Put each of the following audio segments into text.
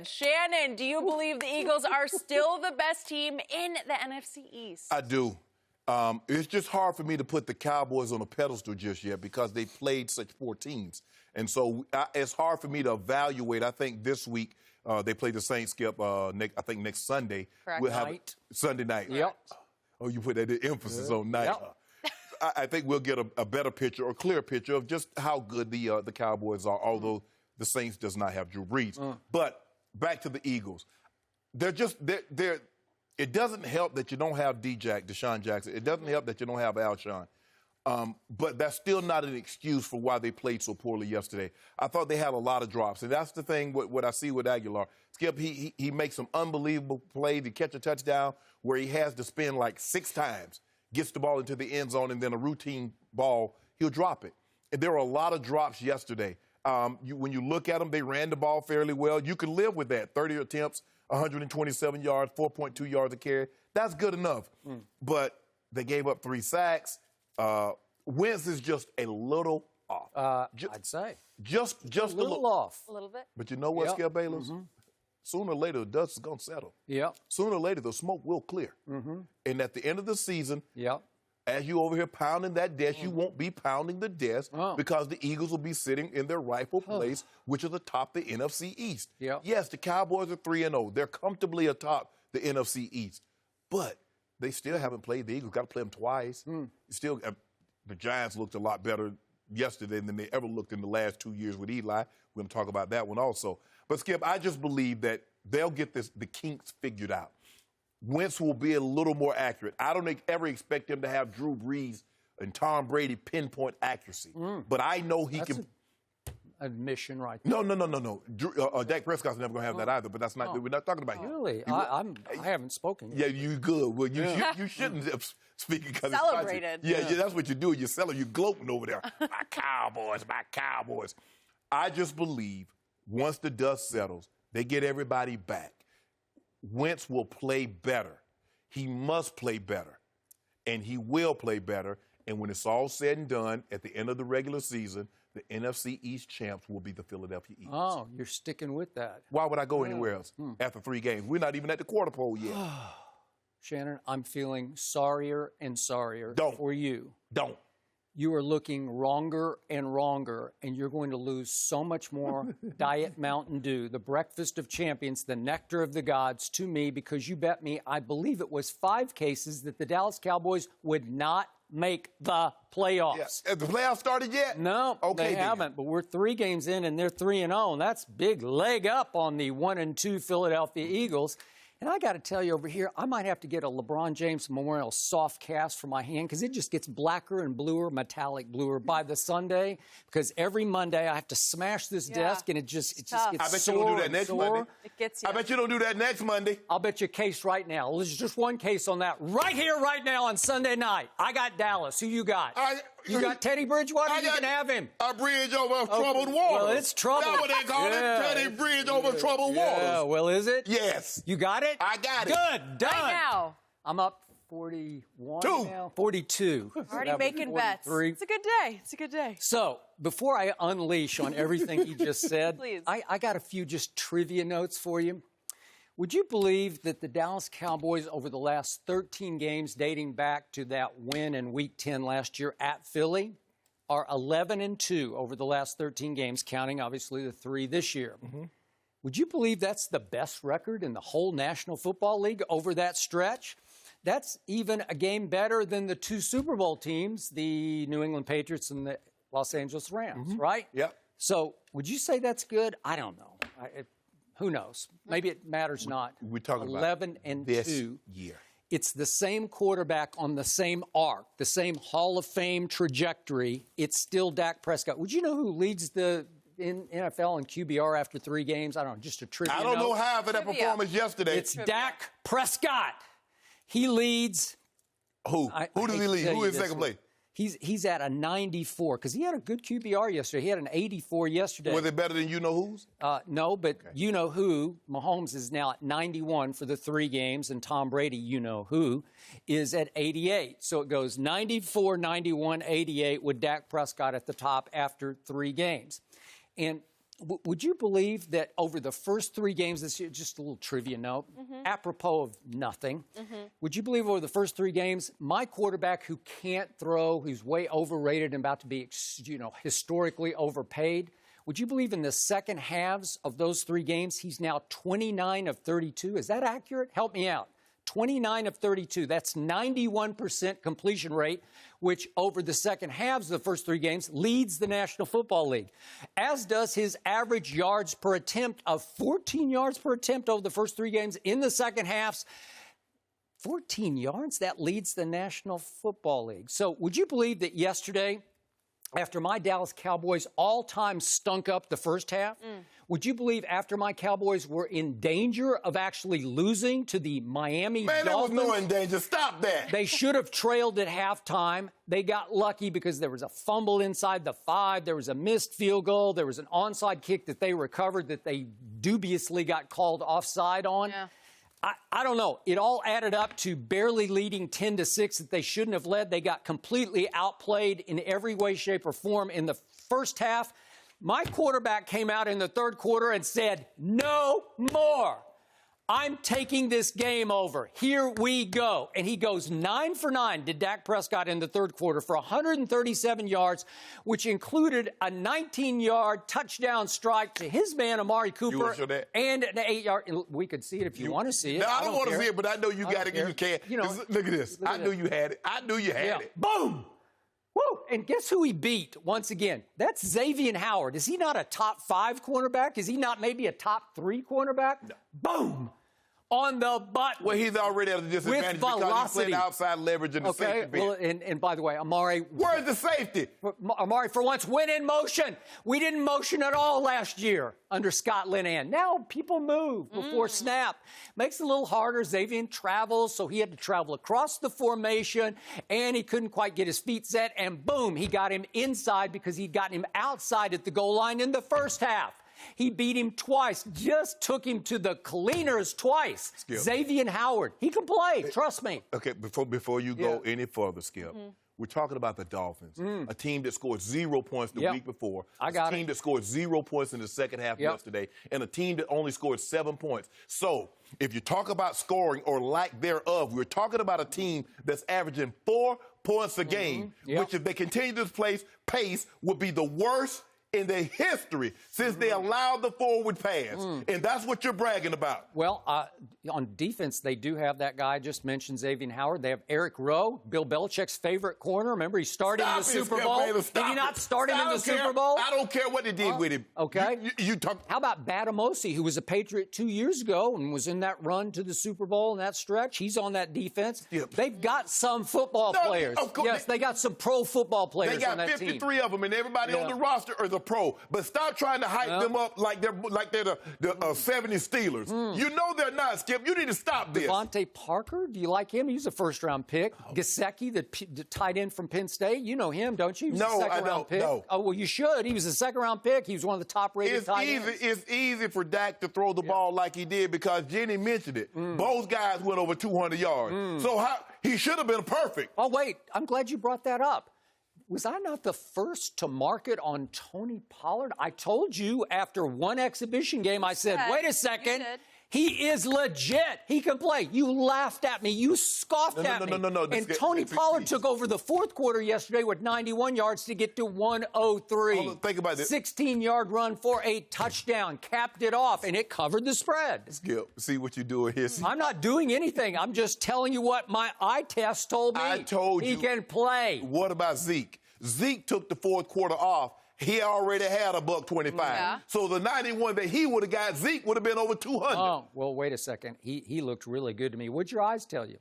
Shannon, do you believe the Eagles are still the best team in the NFC East? I do. It's just hard for me to put the Cowboys on a pedestal just yet because they played such poor teams. And so it's hard for me to evaluate. I think this week they play the Saints, Skip, I think next Sunday. Correct. We'll have Sunday night. Yep. Oh, you put that emphasis on night. Yep. I think we'll get a better picture or clear picture of just how good the Cowboys are, although the Saints does not have Drew Brees. But back to the Eagles. They're it doesn't help that you don't have Deshaun Jackson. It doesn't help that you don't have Alshon. But that's still not an excuse for why they played so poorly yesterday. I thought they had a lot of drops, and that's the thing what I see with Aguilar. Skip, he makes some unbelievable plays to catch a touchdown where he has to spin like 6 times, gets the ball into the end zone, and then a routine ball, he'll drop it. And there were a lot of drops yesterday. When you look at them, they ran the ball fairly well. You can live with that. 30 attempts, 127 yards, 4.2 yards a carry. That's good enough. But they gave up 3 sacks. Wentz is just a little off. I'd say. Just a little off. A little bit. But you know what, Skip Bayless? Sooner or later, the dust is going to settle. Yep. Sooner or later, the smoke will clear. And at the end of the season, Yep. as you over here pounding that desk, you won't be pounding the desk because the Eagles will be sitting in their rightful place, which is atop the NFC East. Yep. Yes, the Cowboys are 3-0. They're comfortably atop the NFC East. But they still haven't played the Eagles. Got to play them twice. Still, the Giants looked a lot better yesterday than they ever looked in the last 2 years with Eli. We're going to talk about that one also. But, Skip, I just believe that they'll get the kinks figured out. Wentz will be a little more accurate. I don't ever expect him to have Drew Brees and Tom Brady pinpoint accuracy. But I know he can. Admission right there. No. Dak Prescott's never going to have that either, but that's not. We're not talking about him. Really? I haven't spoken yet. Yeah, you good. Well, you shouldn't have speaking because Celebrated. Yeah, that's what you do. You're you're gloating over there. My Cowboys. I just believe once the dust settles, they get everybody back. Wentz will play better. He must play better. And he will play better. And when it's all said and done, at the end of the regular season, the NFC East champs will be the Philadelphia Eagles. Oh, you're sticking with that. Why would I go anywhere else after 3 games? We're not even at the quarter pole yet. Shannon, I'm feeling sorrier and sorrier for you. Don't. You are looking wronger and wronger, and you're going to lose so much more Diet Mountain Dew, the breakfast of champions, the nectar of the gods, to me, because you bet me, I believe it was 5 cases that the Dallas Cowboys would not make the playoffs. Yes. Have the playoffs started yet? No, they haven't, but we're 3 games in, and they're 3-0, and that's big leg up on the 1-2 Philadelphia Eagles. And I got to tell you over here, I might have to get a LeBron James Memorial soft cast for my hand because it just gets blacker and bluer, metallic bluer by the Sunday. Because every Monday I have to smash this desk and it just gets I bet you don't do that next Monday. It gets you. I bet you don't do that next Monday. I'll bet you a case right now. There's just one case on that right here, right now on Sunday night. I got Dallas. Who you got? You got Teddy Bridgewater? You can have him. A bridge over troubled water. Well, it's trouble. That's what they call it. Teddy Bridge over troubled water. Yeah, well, is it? Yes. You got it? I got it. Good. Done. Right now. I'm up 41 now. 42. Already making bets. It's a good day. It's a good day. So, before I unleash on everything he just said, Please. I got a few just trivia notes for you. Would you believe that the Dallas Cowboys over the last 13 games dating back to that win in Week 10 last year at Philly are 11-2 over the last 13 games, counting obviously the 3 this year? Would you believe that's the best record in the whole National Football League over that stretch? That's even a game better than the 2 Super Bowl teams, the New England Patriots and the Los Angeles Rams, right? Yep. So would you say that's good? I don't know. Who knows? Maybe it matters not. We're talking 11 about and this 2. year. It's the same quarterback on the same arc, the same Hall of Fame trajectory. It's still Dak Prescott. Would you know who leads the NFL in QBR after 3 games? I don't know, just a trivia I don't know note. half of that performance yesterday. It's Dak Prescott. He leads. Who? Who does he lead? Who is second place? He's at a 94 because he had a good QBR yesterday. He had an 84 yesterday. Was it better than you-know-who's? No, but you-know-who, Mahomes is now at 91 for the 3 games, and Tom Brady, you-know-who, is at 88. So it goes 94, 91, 88 with Dak Prescott at the top after 3 games. And Would you believe that over the first 3 games this year, just a little trivia note, apropos of nothing, would you believe over the first 3 games, my quarterback who can't throw, who's way overrated and about to be, historically overpaid, would you believe in the second halves of those 3 games, he's now 29 of 32? Is that accurate? Help me out. 29 of 32. That's 91% completion rate, which over the second halves of the first 3 games leads the National Football League, as does his average yards per attempt of 14 yards per attempt over the first 3 games. In the second halves, 14 yards, that leads the National Football League. So would you believe that yesterday, after my Dallas Cowboys all-time stunk up the first half, would you believe after my Cowboys were in danger of actually losing to the Miami Dolphins? Man, there was no in danger. Stop that. They should have trailed at halftime. They got lucky because there was a fumble inside the 5. There was a missed field goal. There was an onside kick that they recovered that they dubiously got called offside on. Yeah. I don't know. It all added up to barely leading 10-6 that they shouldn't have led. They got completely outplayed in every way, shape, or form in the first half. My quarterback came out in the third quarter and said, "No more. I'm taking this game over. Here we go." And he goes 9 for 9, did Dak Prescott in the third quarter for 137 yards, which included a 19-yard touchdown strike to his man, Amari Cooper, and an 8-yard. We could see it if you want to see it. No, I don't want to see it, but I know you got it and you can. Look at this. I knew you had it. I knew you had it. Boom! Woo! And guess who he beat once again? That's Xavier Howard. Is he not a top 5 cornerback? Is he not maybe a top 3 cornerback? No. Boom! On the button. Well, he's already at a disadvantage because he's playing outside leverage in the safety bit. Well, and by the way, Amari... Where's the safety? Amari, for once, went in motion. We didn't motion at all last year under Scott Linehan. Now people move before snap. Makes it a little harder. Xavier travels, so he had to travel across the formation, and he couldn't quite get his feet set, and boom, he got him inside because he'd gotten him outside at the goal line in the first half. He beat him twice, just took him to the cleaners twice. Skip. Xavier Howard. He can play, trust me. Okay, before you go any further, Skip, we're talking about the Dolphins, a team that scored 0 points the week before, a team that scored 0 points in the second half yesterday, and a team that only scored 7 points. So if you talk about scoring or lack thereof, we're talking about a team that's averaging 4 points a game, which if they continue this pace would be the worst in their history since they allowed the forward pass. And that's what you're bragging about. Well, on defense, they do have that guy I just mentioned, Xavier Howard. They have Eric Rowe, Bill Belichick's favorite corner. Remember, he started in the Super Bowl. Did he not start him in the Super Bowl? I don't care what they did with him. Okay. You talk. How about Batamosi, who was a Patriot 2 years ago and was in that run to the Super Bowl in that stretch? He's on that defense. They've got some football players. Yes, they got some pro football players on that team. They got 53 of them, and everybody on the roster is a pro. But stop trying to hype them up like they're the 70 Steelers. You know they're not, Skip. You need to stop this. Devontae Parker, do you like him? He's a first-round pick. Gesicki, the tight end from Penn State. You know him, don't you? No, I don't. No. Oh, well, you should. He was a second-round pick. He was one of the top-rated tight ends. It's easy for Dak to throw the ball like he did because Jenny mentioned it. Both guys went over 200 yards. So he should have been perfect. Oh, wait. I'm glad you brought that up. Was I not the first to mark it on Tony Pollard? I told you after one exhibition game, I said, wait a second. He is legit. He can play. You laughed at me. You scoffed at me. No. And Tony Pollard took over the fourth quarter yesterday with 91 yards to get to 103. Think about this. 16-yard run for a touchdown. Capped it off, and it covered the spread. Skip, see what you're doing here. I'm not doing anything. I'm just telling you what my eye test told me. I told you. He can play. What about Zeke? Zeke took the fourth quarter off. He already had $125. Yeah. So the 91 that he would have got, Zeke would have been over 200. Oh, well, wait a second. He looked really good to me. What'd your eyes tell you?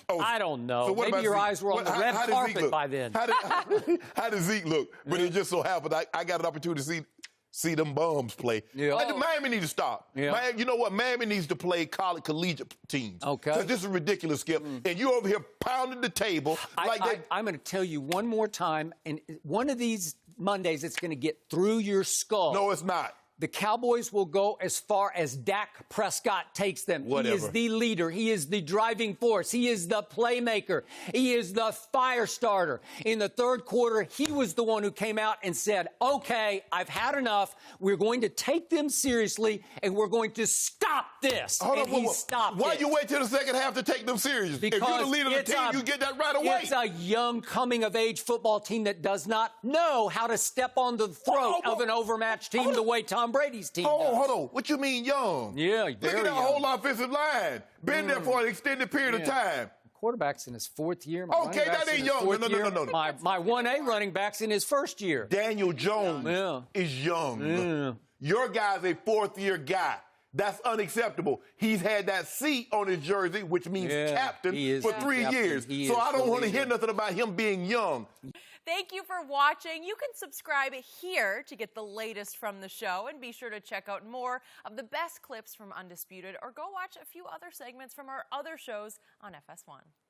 Oh, I don't know. So maybe your eyes were on the red carpet by then. How did Zeke look? But it just so happened I got an opportunity to see them bums play. Yeah. Miami needs to stop. Yeah. You know what? Miami needs to play collegiate teams. Okay. This is ridiculous, Skip. And you're over here pounding the table. I'm going to tell you one more time, and one of these Mondays it's going to get through your skull. No, it's not. The Cowboys will go as far as Dak Prescott takes them. Whatever. He is the leader. He is the driving force. He is the playmaker. He is the fire starter. In the third quarter, he was the one who came out and said, okay, I've had enough. We're going to take them seriously, and we're going to stop this. Hold and on, he stopped Why it. you wait till the second half to take them serious? If you're the leader of the team, you get that right away. It's a young, coming-of-age football team that does not know how to step on the throat of an overmatched team the way Tom Brady's team does. Hold on. What you mean young? Yeah, Look very at that young. whole offensive line. Been there for an extended period of time. Quarterback's in his fourth year. Okay, that ain't young. No. My 1A running back's in his first year. Daniel Jones is young. Yeah. Your guy's a fourth-year guy. That's unacceptable. He's had that C on his jersey, which means captain, for 3 years. So I don't want to hear nothing about him being young. Thank you for watching. You can subscribe here to get the latest from the show, and be sure to check out more of the best clips from Undisputed, or go watch a few other segments from our other shows on FS1.